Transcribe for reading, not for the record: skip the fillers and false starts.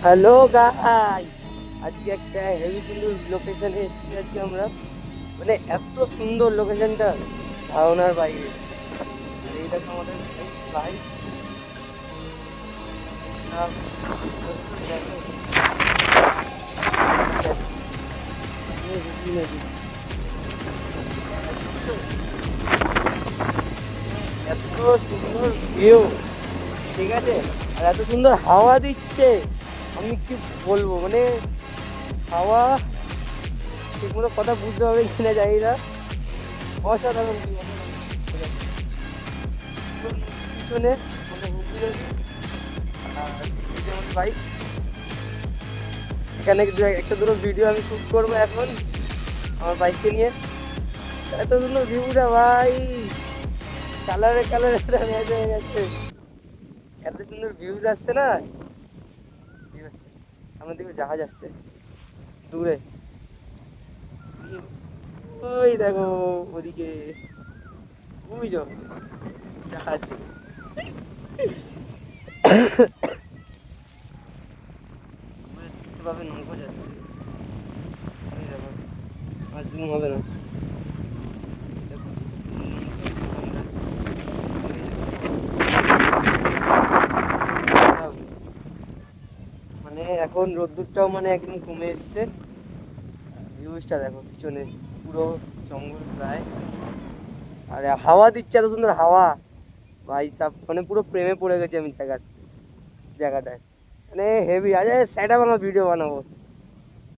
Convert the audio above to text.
Hello guy, আজকে একটা heavy সুন্দর লোকেশনে এসেছি আজকে আমরা। মানে এত সুন্দর লোকেশনটা ধারণার বাইরে। আর এই দেখো আমাদের ভাই এত সুন্দর ভিউ, ঠিক আছে, আর এত সুন্দর হাওয়া দিচ্ছে, আমি কি বলবো। মানে হাওয়া ঠিক মতো কথা বুঝতে পারবে কিনা জানি না। অসাধারণ view, অসাধারণ। পিছনে মানে হুগলি নদী, আর এই যে আমার বাইক। এখানে একটা দুটো ভিডিও আমি শুট করবো এখন আমার বাইককে নিয়ে। এত সুন্দর ভিউটা ভাই, কালারে কালারে ম্যাচ হয়ে যাচ্ছে। এত সুন্দর ভিউজ আসছে না। view আসছে। সামনের দিকে জাহাজ আসছে দূরে, ওই দেখো ওদিকে, বুঝছো, জাহাজ। দেখতে পাবে নৌকো যাচ্ছে, ওই দেখো, আর জুম হবে না। দেখো, নৌকো হচ্ছে আমরা, সব। মানে এখন রোদ্দুরটাও মানে একদম কমে এসছে। ভিউজটা দেখো পিছনে, পুরো জঙ্গল প্রায়, আর হাওয়া দিচ্ছে, এত সুন্দর হাওয়া ভাই সাব। মানে পুরো প্রেমে পড়ে গেছি আমি জায়গাটায়। মানে হেভি, আজ স্যাটা বাংলা ভিডিও বানাবো।